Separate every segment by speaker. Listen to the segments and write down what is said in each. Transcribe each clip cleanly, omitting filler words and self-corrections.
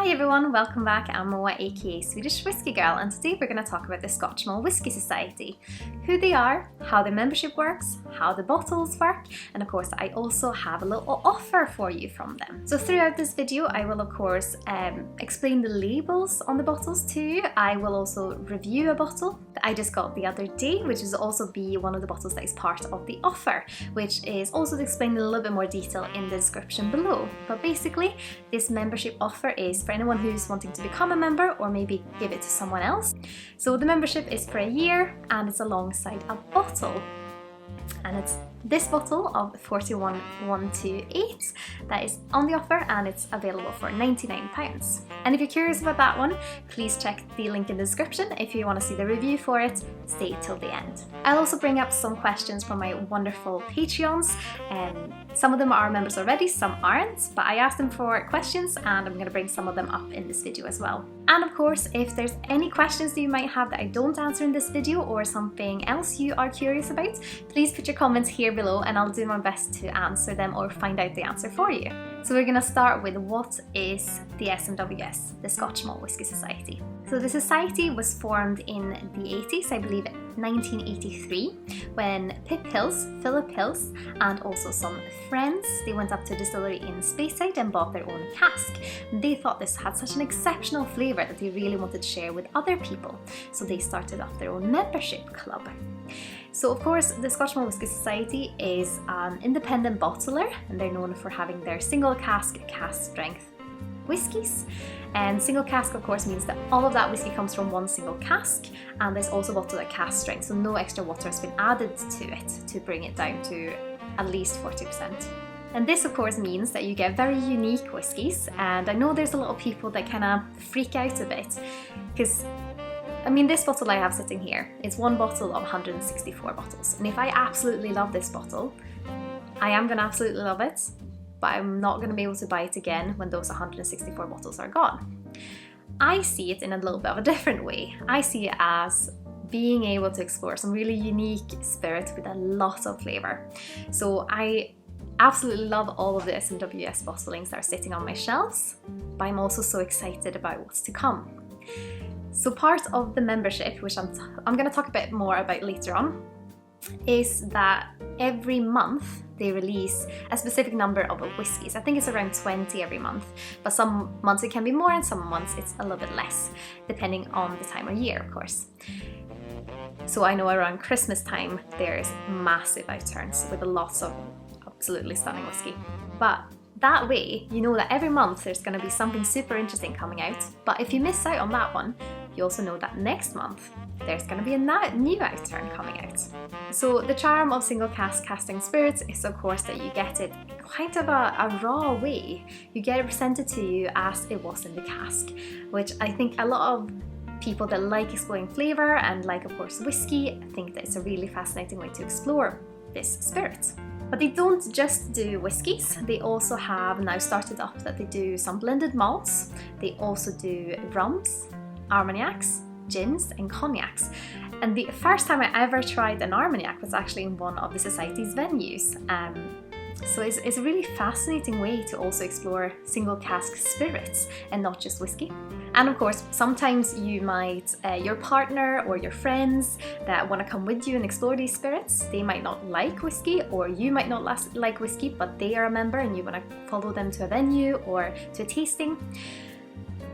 Speaker 1: Hi everyone, welcome back. I'm Moa, aka Swedish Whiskey Girl, and today we're going to talk about the Scotch Malt Whisky Society, who they are, how the membership works, how the bottles work, and of course I also have a little offer for you from them. So throughout this video I will of course explain the labels on the bottles to you. I will also review a bottle that I just got the other day, which is also be one of the bottles that is part of the offer, which is also explained in a little bit more detail in the description below. But basically this membership offer is for anyone who's wanting to become a member or maybe give it to someone else. So the membership is for a year and it's alongside a bottle. And it's this bottle of 41128 that is on the offer, and it's available for £99. And if you're curious about that one, please check the link in the description. If you want to see the review for it, stay till the end. I'll also bring up some questions from my wonderful Patreons. Some of them are members already, some aren't, but I asked them for questions and I'm going to bring some of them up in this video as well. And of course, if there's any questions that you might have that I don't answer in this video or something else you are curious about, please put your comments here below and I'll do my best to answer them or find out the answer for you. So we're going to start with what is the SMWS, the Scotch Malt Whisky Society. So the society was formed in the 80s, I believe 1983, when Pip Hills, Philip Hills, and also some friends, they went up to a distillery in Speyside and bought their own cask. They thought this had such an exceptional flavour that they really wanted to share with other people, so they started up their own membership club. So of course the Scotch Malt Whisky Society is an independent bottler, and they're known for having their single cask strength whiskies. And single cask of course means that all of that whiskey comes from one single cask, and there's also bottled at cask strength, so no extra water has been added to it to bring it down to at least 40%. And this of course means that you get very unique whiskies, and I know there's a lot of people that kind of freak out a bit because I mean, this bottle I have sitting here is one bottle of 164 bottles, and if I absolutely love this bottle, I am going to absolutely love it, but I'm not going to be able to buy it again when those 164 bottles are gone. I see it in a little bit of a different way. I see it as being able to explore some really unique spirits with a lot of flavour. So I absolutely love all of the SMWS bottlings that are sitting on my shelves, but I'm also so excited about what's to come. So part of the membership, which I'm going to talk a bit more about later on, is that every month they release a specific number of whiskies. I think it's around 20 every month, but some months it can be more and some months it's a little bit less, depending on the time of year, of course. So I know around Christmas time there's massive outturns with lots of absolutely stunning whiskey. But that way, you know that every month there's going to be something super interesting coming out, but if you miss out on that one, you also know that next month there's going to be a new outturn coming out. So the charm of single cask casting spirits is of course that you get it quite of a raw way. You get it presented to you as it was in the cask, which I think a lot of people that like exploring flavour and like of course whiskey think that it's a really fascinating way to explore this spirit. But they don't just do whiskies, they also have now started up that they do some blended malts, they also do rums, armagnacs, gins and cognacs. And the first time I ever tried an armagnac was actually in one of the society's venues. So it's a really fascinating way to also explore single cask spirits and not just whiskey. And of course, sometimes you might, your partner or your friends that want to come with you and explore these spirits, they might not like whiskey, or you might not like whiskey, but they are a member and you want to follow them to a venue or to a tasting.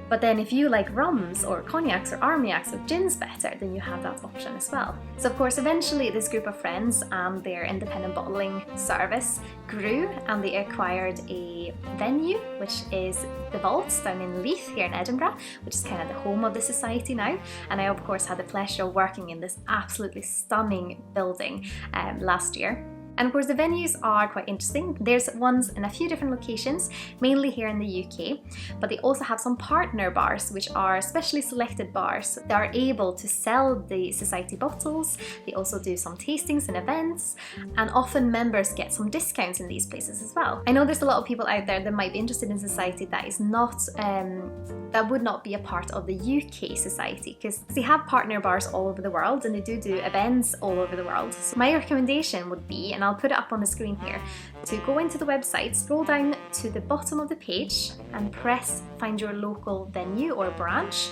Speaker 1: But then if you like rums or cognacs or armagnacs or gins better, then you have that option as well. So of course eventually this group of friends and their independent bottling service grew, and they acquired a venue which is the Vaults down in Leith here in Edinburgh, which is kind of the home of the society now. And I of course had the pleasure of working in this absolutely stunning building last year. And of course the venues are quite interesting. There's ones in a few different locations, mainly here in the UK, but they also have some partner bars, which are specially selected bars that are able to sell the society bottles. They also do some tastings and events, and often members get some discounts in these places as well. I know there's a lot of people out there that might be interested in society that is not, that would not be a part of the UK society, because they have partner bars all over the world and they do events all over the world. So my recommendation would be, and and I'll put it up on the screen here, to go into the website, scroll down to the bottom of the page and press find your local venue or branch.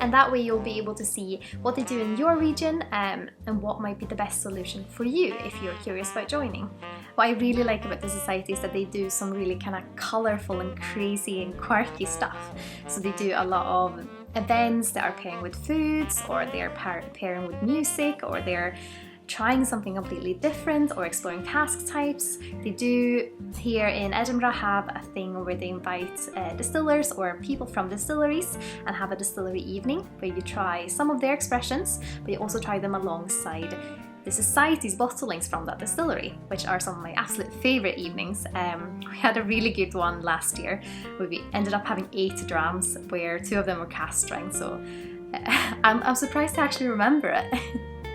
Speaker 1: And that way you'll be able to see what they do in your region and what might be the best solution for you if you're curious about joining. What I really like about the society is that they do some really kind of colourful and crazy and quirky stuff. So they do a lot of events that are pairing with foods, or they're pairing with music, or they're trying something completely different or exploring cask types. They do here in Edinburgh have a thing where they invite distillers or people from distilleries and have a distillery evening where you try some of their expressions, but you also try them alongside the society's bottlings from that distillery, which are some of my absolute favourite evenings. We had a really good one last year where we ended up having 8 drams, where 2 of them were cask strength, so I'm surprised to actually remember it.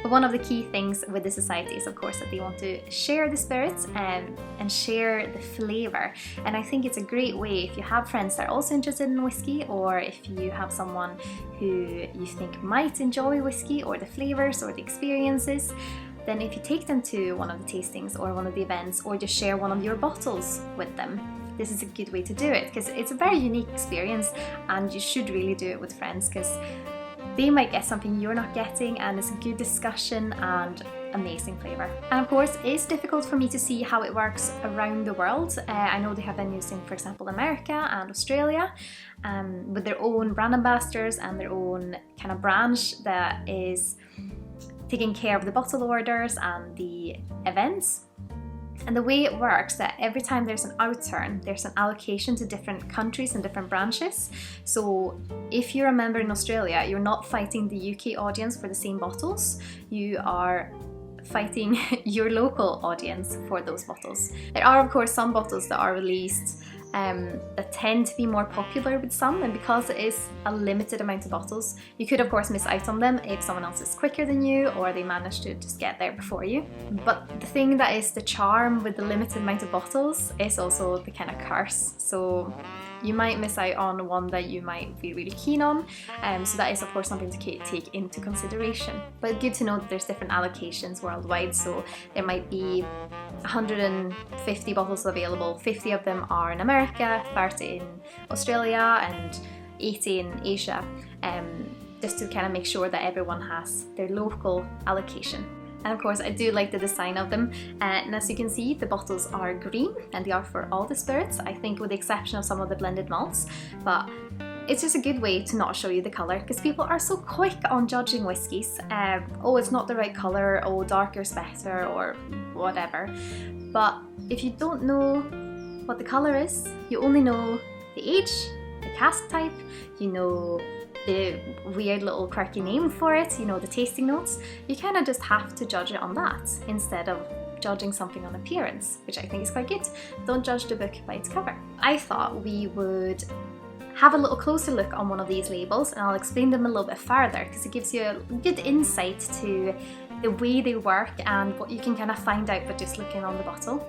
Speaker 1: But one of the key things with the society is, of course, that they want to share the spirits and share the flavour. And I think it's a great way if you have friends that are also interested in whiskey, or if you have someone who you think might enjoy whiskey or the flavours or the experiences, then if you take them to one of the tastings or one of the events, or just share one of your bottles with them, this is a good way to do it, because it's a very unique experience and you should really do it with friends, because they might get something you're not getting, and it's a good discussion and amazing flavour. And of course, it's difficult for me to see how it works around the world. I know they have venues in, for example, America and Australia, with their own brand ambassadors and their own kind of branch that is taking care of the bottle orders and the events. And the way it works, that every time there's an outturn, there's an allocation to different countries and different branches. So if you're a member in Australia, you're not fighting the UK audience for the same bottles, you are fighting your local audience for those bottles. There are, of course, some bottles that are released that tend to be more popular with some, and because it is a limited amount of bottles, you could of course miss out on them if someone else is quicker than you, or they manage to just get there before you. But the thing that is the charm with the limited amount of bottles is also the kind of curse. So you might miss out on one that you might be really keen on, so that is of course something to take into consideration. But good to know that there's different allocations worldwide, so there might be 150 bottles available, 50 of them are in America, 30 in Australia and 80 in Asia, just to kind of make sure that everyone has their local allocation. And of course I do like the design of them, and as you can see the bottles are green and they are for all the spirits, I think with the exception of some of the blended malts, but it's just a good way to not show you the colour, because people are so quick on judging whiskies. Oh, it's not the right colour, oh, darker's better, or whatever. But if you don't know what the colour is, you only know the age, the cask type, you know the weird little quirky name for it, you know the tasting notes, you kind of just have to judge it on that instead of judging something on appearance, which I think is quite good. Don't judge the book by its cover. I thought we would have a little closer look on one of these labels, and I'll explain them a little bit further because it gives you a good insight to the way they work and what you can kind of find out by just looking on the bottle.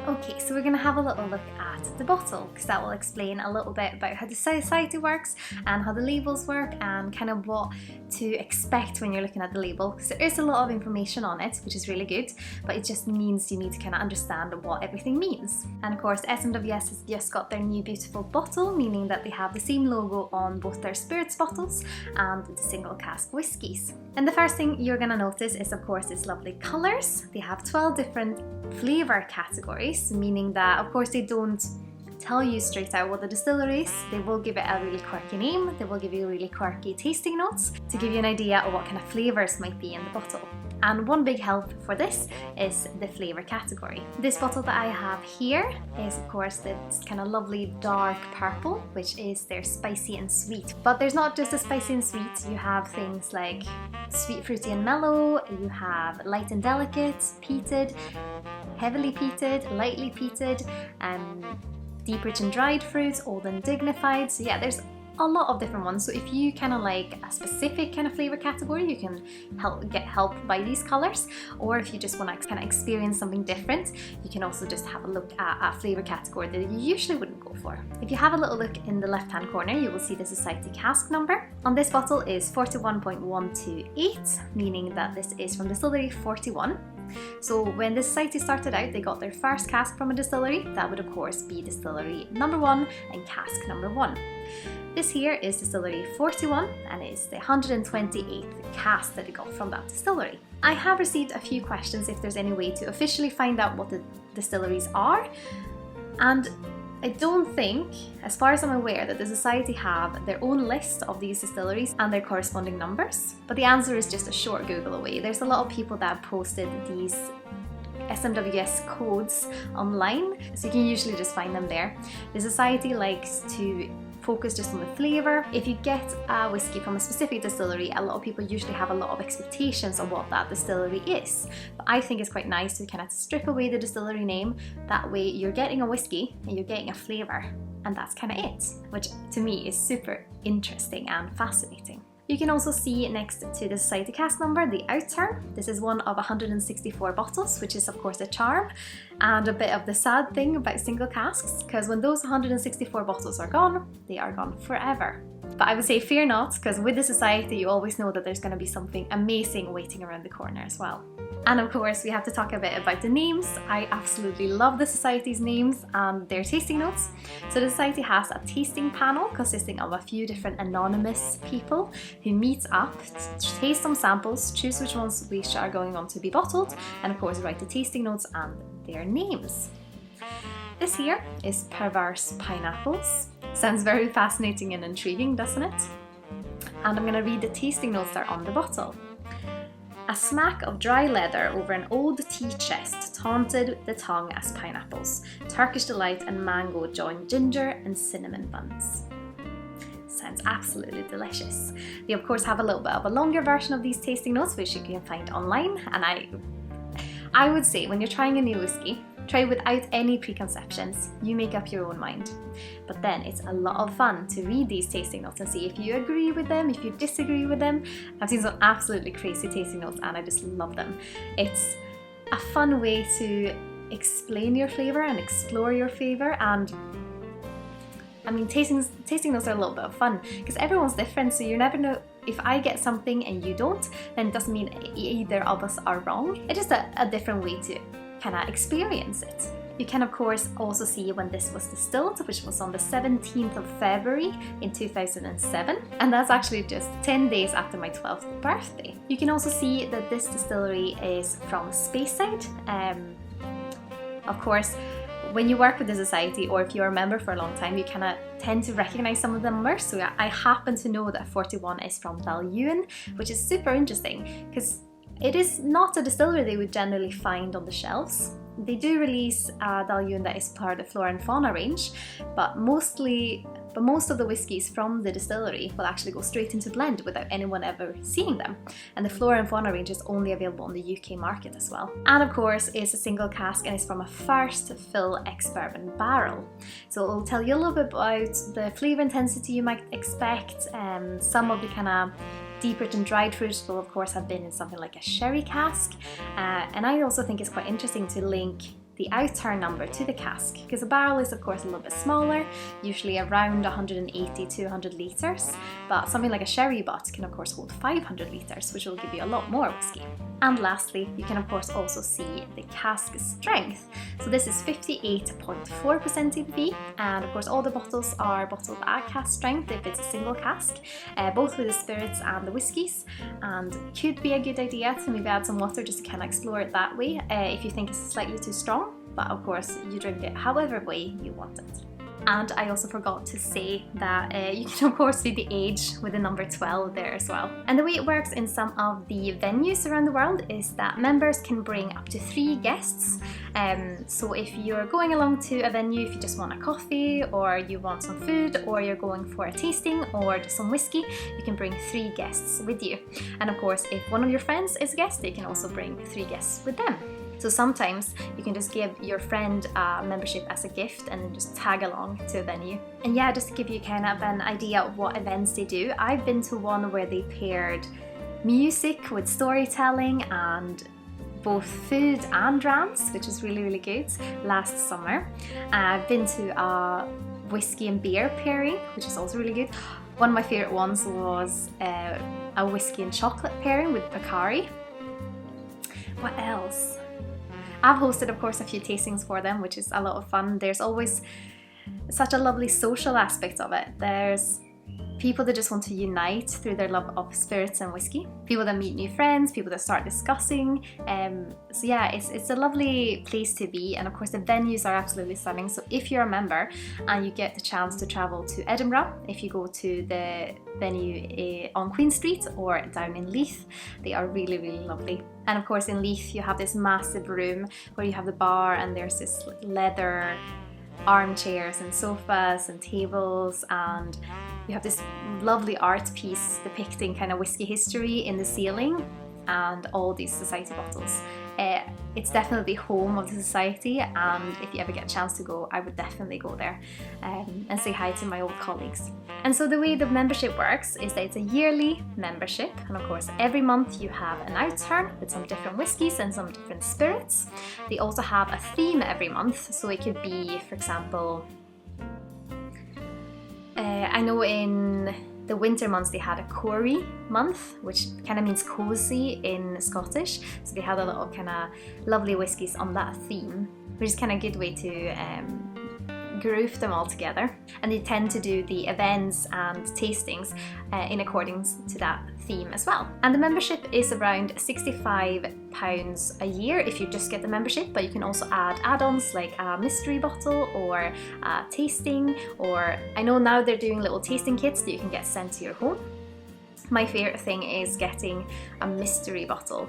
Speaker 1: Okay, so we're going to have a little look at the bottle, because that will explain a little bit about how the society works and how the labels work and kind of what to expect when you're looking at the label, because there is a lot of information on it, which is really good, but it just means you need to kind of understand what everything means. And of course SMWS has just got their new beautiful bottle, meaning that they have the same logo on both their spirits bottles and the single cask whiskies. And the first thing you're going to notice is of course its lovely colours. They have 12 different flavour categories, meaning that of course they don't tell you straight out what the distillery is. They will give it a really quirky name, they will give you really quirky tasting notes to give you an idea of what kind of flavours might be in the bottle. And one big help for this is the flavour category. This bottle that I have here is of course this kind of lovely dark purple, which is their spicy and sweet. But there's not just a spicy and sweet, you have things like sweet, fruity and mellow, you have light and delicate, peated, heavily peated, lightly peated, deep, rich and dried fruits, old and dignified. So yeah, there's a lot of different ones. So if you kind of like a specific kind of flavor category, you can get help by these colors. Or if you just want to kind of experience something different, you can also just have a look at a flavor category that you usually wouldn't go for. If you have a little look in the left hand corner, you will see the society cask number. On this bottle is 41.128, meaning that this is from Distillery 41. So when the society started out, they got their first cask from a distillery. That would of course be Distillery number 1 and cask number 1. This here is Distillery 41 and it's the 128th cask that they got from that distillery. I have received a few questions if there's any way to officially find out what the distilleries are, and I don't think, as far as I'm aware, that the society have their own list of these distilleries and their corresponding numbers. But the answer is just a short Google away. There's a lot of people that have posted these SMWS codes online, so you can usually just find them there. The society likes to focus just on the flavour. If you get a whiskey from a specific distillery, a lot of people usually have a lot of expectations of what that distillery is. But I think it's quite nice to kind of strip away the distillery name. That way you're getting a whiskey and you're getting a flavour, and that's kind of it, which to me is super interesting and fascinating. You can also see next to the society cask number the outturn. This is one of 164 bottles, which is of course a charm and a bit of the sad thing about single casks, because when those 164 bottles are gone, they are gone forever. But I would say fear not, because with the society you always know that there's going to be something amazing waiting around the corner as well. And of course we have to talk a bit about the names. I absolutely love the society's names and their tasting notes. So the society has a tasting panel consisting of a few different anonymous people who meet up, taste some samples, choose which ones which are going on to be bottled, and of course write the tasting notes and their names. This here is Perverse Pineapples. Sounds very fascinating and intriguing, doesn't it? And I'm going to read the tasting notes that are on the bottle. A smack of dry leather over an old tea chest taunted the tongue as pineapples. Turkish delight and mango join ginger and cinnamon buns. Sounds absolutely delicious. They of course have a little bit of a longer version of these tasting notes, which you can find online. And I would say when you're trying a new whiskey, try without any preconceptions. You make up your own mind. But then it's a lot of fun to read these tasting notes and see if you agree with them, if you disagree with them. I've seen some absolutely crazy tasting notes and I just love them. It's a fun way to explain your flavour and explore your flavour, and I mean tasting notes are a little bit of fun because everyone's different, so you never know. If I get something and you don't, then it doesn't mean either of us are wrong. It's just a different way to kind of experience it. You can of course also see when this was distilled, which was on the 17th of February in 2007, and that's actually just 10 days after my 12th birthday. You can also see that this distillery is from Speyside. Of course, when you work with the society or if you're a member for a long time, you kind of tend to recognize some of the numbers. So I happen to know that 41 is from Daluaine, which is super interesting because it is not a distillery they would generally find on the shelves. They do release Daluaine that is part of the Flora and Fauna range, but most of the whiskies from the distillery will actually go straight into blend without anyone ever seeing them. And the Flora and Fauna range is only available on the UK market as well. And of course it's a single cask and it's from a first fill ex-bourbon barrel. So it'll tell you a little bit about the flavour intensity you might expect. Some of the kind of deeper and dried fruits will of course have been in something like a sherry cask, and I also think it's quite interesting to link the outturn number to the cask, because a barrel is of course a little bit smaller, usually around 180 to 100 litres, but something like a sherry butt can of course hold 500 litres, which will give you a lot more whiskey. And lastly, you can of course also see the cask strength. So this is 58.4% ABV, and of course all the bottles are bottled at cask strength if it's a single cask, both with the spirits and the whiskies, and could be a good idea to maybe add some water just to kind of explore it that way if you think it's slightly too strong. But of course you drink it however way you want it. And I also forgot to say that you can of course see the age with the number 12 there as well. And the way it works in some of the venues around the world is that members can bring up to 3 guests. So if you're going along to a venue, if you just want a coffee or you want some food or you're going for a tasting or just some whiskey, you can bring 3 guests with you. And of course if one of your friends is a guest, they can also bring 3 guests with them. So sometimes you can just give your friend a membership as a gift and then just tag along to a venue. And yeah, just to give you kind of an idea of what events they do, I've been to one where they paired music with storytelling and both food and drams, which was really, really good last summer. I've been to a whiskey and beer pairing, which is also really good. One of my favourite ones was a whiskey and chocolate pairing with Picari. What else? I've hosted, of course, a few tastings for them, which is a lot of fun. There's always such a lovely social aspect of it. There's people that just want to unite through their love of spirits and whiskey, people that meet new friends, people that start discussing. So yeah, it's a lovely place to be, and of course the venues are absolutely stunning. So if you're a member and you get the chance to travel to Edinburgh, if you go to the venue on Queen Street or down in Leith, they are really, really lovely. And of course in Leith you have this massive room where you have the bar, and there's this leather armchairs and sofas and tables, and you have this lovely art piece depicting kind of whiskey history in the ceiling and all these society bottles. It's definitely home of the society, and if you ever get a chance to go, I would definitely go there and say hi to my old colleagues. And so the way the membership works is that it's a yearly membership, and of course every month you have an outturn with some different whiskies and some different spirits. They also have a theme every month, so it could be, for example, I know in the winter months they had a Corey month, which kind of means cozy in Scottish, so they had a lot of kind of lovely whiskies on that theme, which is kind of a good way to group them all together. And they tend to do the events and tastings in accordance to that theme as well. And the membership is around £65 a year if you just get the membership, but you can also add add-ons like a mystery bottle or a tasting, or I know now they're doing little tasting kits that you can get sent to your home. My favourite thing is getting a mystery bottle.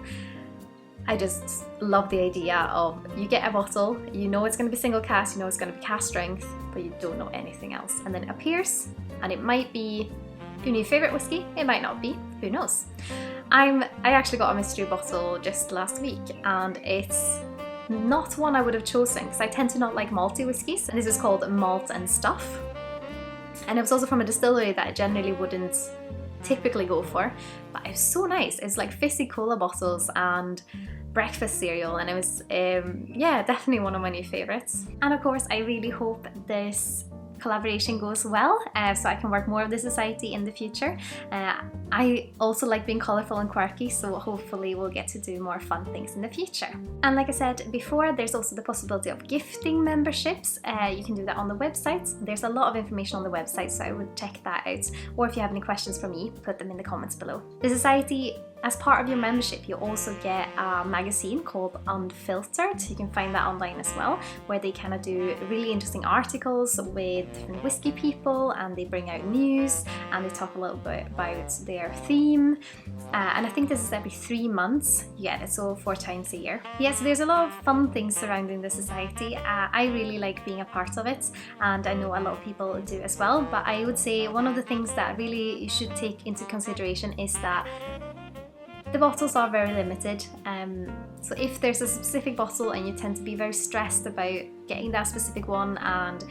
Speaker 1: I just love the idea of you get a bottle, you know it's going to be single cask, you know it's going to be cask strength, but you don't know anything else. And then it appears, and it might be your new favourite whiskey, it might not be, who knows. I actually got a mystery bottle just last week, and it's not one I would have chosen because I tend to not like malty whiskies. This is called Malt and Stuff, and it was also from a distillery that I generally wouldn't typically go for, but it was so nice. It's like fizzy cola bottles and breakfast cereal, and it was yeah, definitely one of my new favourites. And of course I really hope this collaboration goes well, so I can work more of the society in the future. I also like being colourful and quirky, so hopefully we'll get to do more fun things in the future. And like I said before, there's also the possibility of gifting memberships. You can do that on the website. There's a lot of information on the website, so I would check that out. Or if you have any questions for me, put them in the comments below. The society, as part of your membership, you also get a magazine called Unfiltered. You can find that online as well, where they kind of do really interesting articles with different whiskey people, and they bring out news and they talk a little bit about their theme. And I think this is every 3 months you get it, so 4 times a year. Yes, there's a lot of fun things surrounding the society. I really like being a part of it, and I know a lot of people do as well. But I would say one of the things that really you should take into consideration is that the bottles are very limited, so if there's a specific bottle and you tend to be very stressed about getting that specific one, and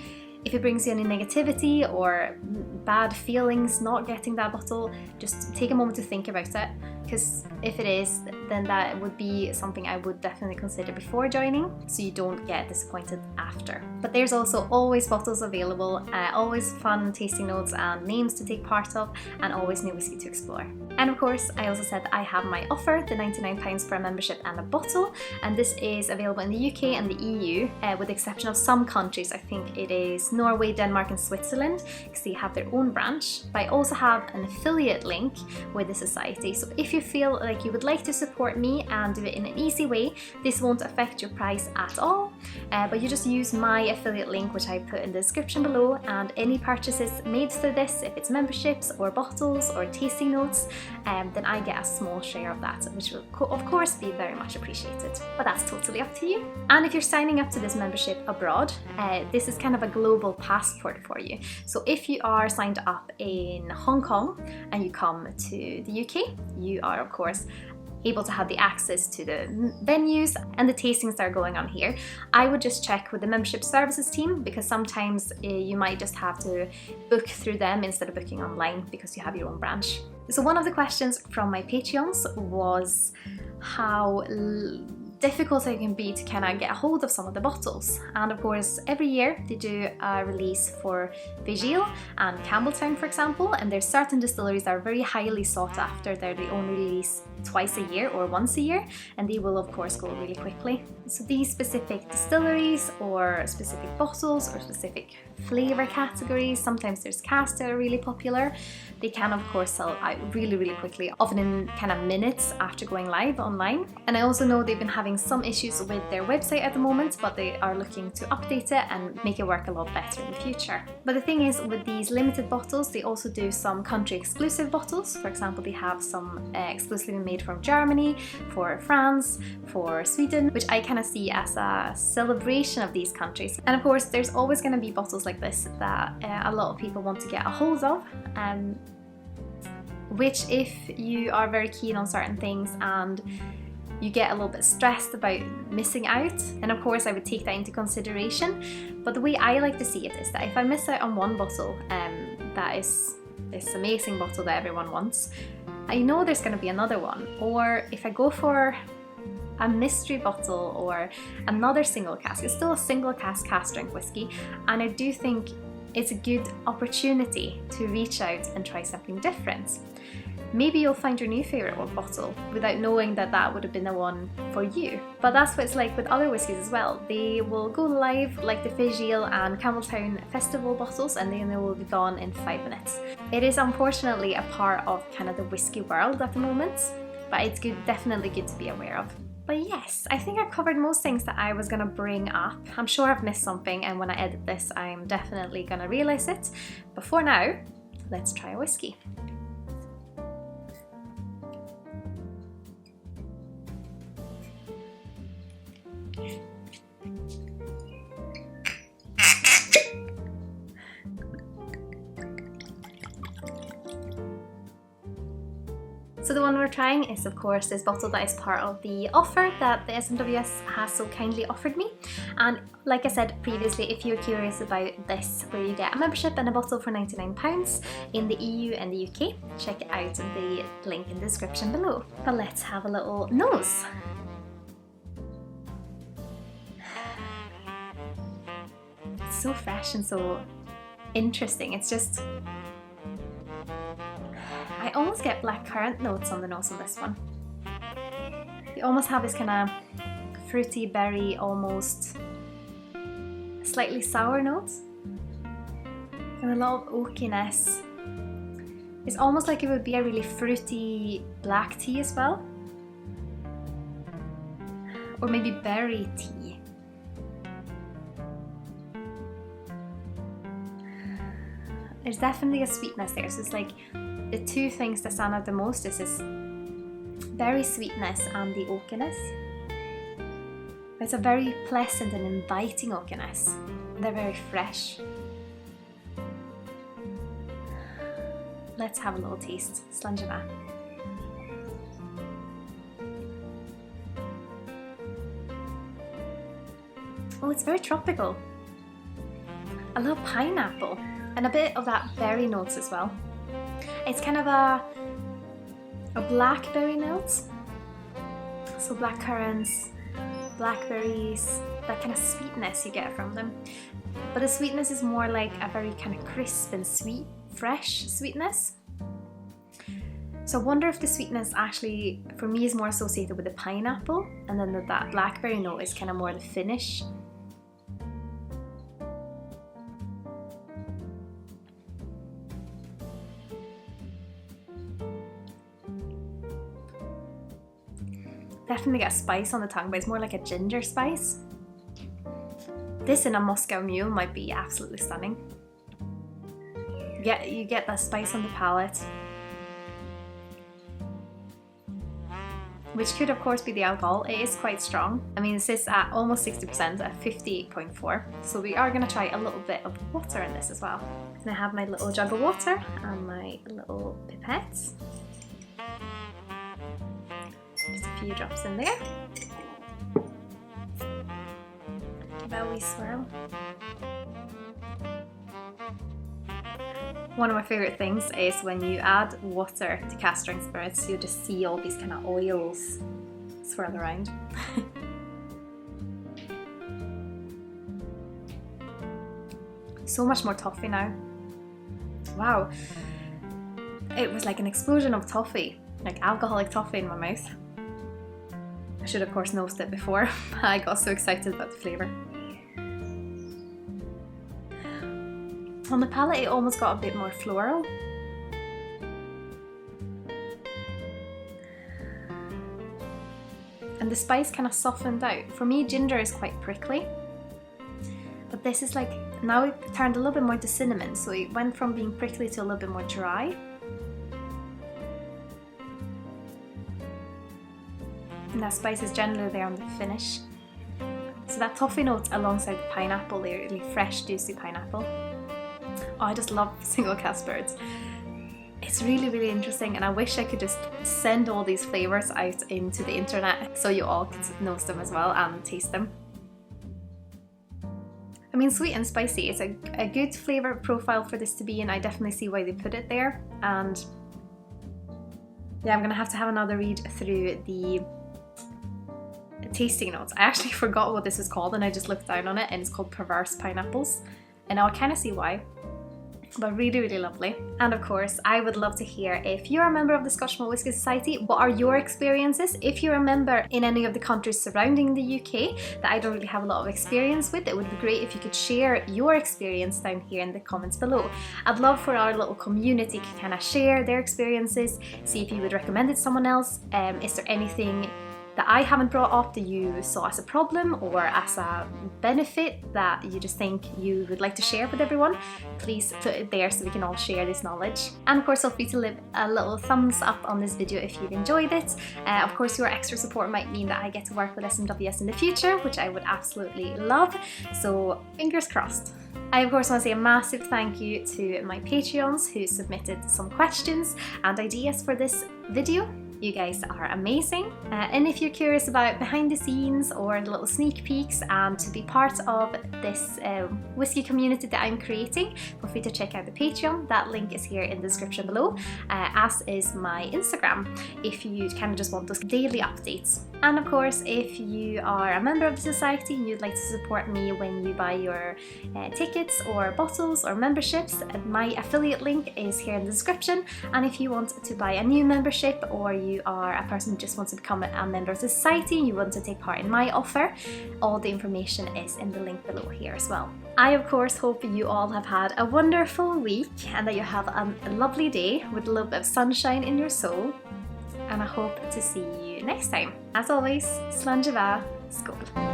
Speaker 1: if it brings you any negativity or bad feelings not getting that bottle, just take a moment to think about it, because if it is, then that would be something I would definitely consider before joining, so you don't get disappointed after. But there's also always bottles available, always fun tasting notes and names to take part of, and always new whiskey to explore. And of course, I also said that I have my offer, the £99 for a membership and a bottle, and this is available in the UK and the EU, with the exception of some countries. I think it is Norway, Denmark and Switzerland, because they have their own branch. But I also have an affiliate link with the society, so if you feel like you would like to support me and do it in an easy way, this won't affect your price at all, but you just use my affiliate link, which I put in the description below, and any purchases made through this, if it's memberships or bottles or tasting notes, then I get a small share of that, which will of course be very much appreciated, but that's totally up to you. And if you're signing up to this membership abroad, this is kind of a global passport for you. So if you are signed up in Hong Kong and you come to the UK, you are of course able to have the access to the venues and the tastings that are going on here, I would just check with the membership services team, because sometimes you might just have to book through them instead of booking online because you have your own branch. So one of the questions from my Patreons was how difficult it can be to kind of get a hold of some of the bottles. And of course, every year they do a release for Vigil and Campbelltown, for example, and there's certain distilleries that are very highly sought after. They only release twice a year or once a year, and they will of course go really quickly. So these specific distilleries or specific bottles or specific flavor categories, sometimes there's casks that are really popular, they can of course sell out really quickly, often in kind of minutes after going live online. And I also know they've been having some issues with their website at the moment, but they are looking to update it and make it work a lot better in the future. But the thing is, with these limited bottles, they also do some country exclusive bottles. For example, they have some exclusively made from Germany, for France, for Sweden, which I kind of see as a celebration of these countries. And of course, there's always going to be bottles like this that a lot of people want to get a hold of, which if you are very keen on certain things and you get a little bit stressed about missing out, and of course I would take that into consideration. But the way I like to see it is that if I miss out on one bottle, that is this amazing bottle that everyone wants, I know there's going to be another one. Or if I go for a mystery bottle or another single cask, it's still a single cask strength whiskey, and I do think it's a good opportunity to reach out and try something different. Maybe you'll find your new favourite bottle without knowing that that would have been the one for you. But that's what it's like with other whiskies as well. They will go live like the Vigil and Campbelltown festival bottles, and then they will be gone in 5 minutes. It is unfortunately a part of kind of the whiskey world at the moment, but it's definitely good to be aware of. But yes, I think I've covered most things that I was going to bring up. I'm sure I've missed something, and when I edit this I'm definitely going to realise it. But for now, let's try a whiskey. So the one we're trying is of course this bottle that is part of the offer that the SMWS has so kindly offered me. And like I said previously, if you're curious about this, where you get a membership and a bottle for £99 in the EU and the UK, check it out in the link in the description below. But let's have a little nose. It's so fresh and so interesting. It's just, I almost get blackcurrant notes on the nose on this one. You almost have this kind of fruity berry, almost slightly sour notes, and a lot of oakiness. It's almost like it would be a really fruity black tea as well, or maybe berry tea. There's definitely a sweetness there, so it's like the two things that stand out the most is this berry sweetness and the oakiness. It's a very pleasant and inviting oakiness. They're very fresh. Let's have a little taste. Slangina. Oh, it's very tropical. A little pineapple and a bit of that berry notes as well. It's kind of a blackberry note, so blackcurrants, blackberries, that kind of sweetness you get from them. But the sweetness is more like a very kind of crisp and sweet, fresh sweetness. So I wonder if the sweetness actually, for me, is more associated with the pineapple, and then that blackberry note is kind of more the finish. Definitely get a spice on the tongue, but it's more like a ginger spice. This in a Moscow Mule might be absolutely stunning. You get that spice on the palate, which could of course be the alcohol. It is quite strong. I mean, this is at almost 60% at 58.4. So we are going to try a little bit of water in this as well. And I have my little jug of water and my little pipettes. few drops in there. Give it a wee swirl. One of my favourite things is when you add water to cast strength spirits, you just see all these kind of oils swirl around. So much more toffee now. Wow. It was like an explosion of toffee, like alcoholic toffee in my mouth. I should of course noticed it before. I got so excited about the flavour. On the palate it almost got a bit more floral. And the spice kind of softened out. For me, ginger is quite prickly. But this is like, now it turned a little bit more to cinnamon, so it went from being prickly to a little bit more dry. And that spice is generally there on the finish. So that toffee note alongside the pineapple, they're really fresh, juicy pineapple. Oh, I just love single cask spirits. It's really, really interesting, and I wish I could just send all these flavours out into the internet so you all could know them as well and taste them. I mean, sweet and spicy is a good flavour profile for this to be, and I definitely see why they put it there. And yeah, I'm gonna have to have another read through the tasting notes. I actually forgot what this is called and I just looked down on it, and it's called Perverse Pineapples. And now I kind of see why. But really, really lovely. And of course, I would love to hear if you're a member of the Scotch Malt Whisky Society, what are your experiences? If you're a member in any of the countries surrounding the UK that I don't really have a lot of experience with, it would be great if you could share your experience down here in the comments below. I'd love for our little community to kind of share their experiences, see if you would recommend it to someone else. Is there anything that I haven't brought up that you saw as a problem or as a benefit that you just think you would like to share with everyone? Please put it there so we can all share this knowledge. And of course, feel free to leave a little thumbs up on this video if you've enjoyed it. Of course, your extra support might mean that I get to work with SMWS in the future, which I would absolutely love. So fingers crossed. I of course want to say a massive thank you to my Patreons who submitted some questions and ideas for this video. You guys are amazing. And if you're curious about behind the scenes or the little sneak peeks and to be part of this whiskey community that I'm creating, feel free to check out the Patreon. That link is here in the description below, as is my Instagram, if you kind of just want those daily updates. And of course, if you are a member of the society and you'd like to support me when you buy your tickets or bottles or memberships, my affiliate link is here in the description. And if you want to buy a new membership, or you are a person who just wants to become a member of the society and you want to take part in my offer, all the information is in the link below here as well. I of course hope you all have had a wonderful week and that you have a lovely day with a little bit of sunshine in your soul. And I hope to see you next time. As always, Slán Skål!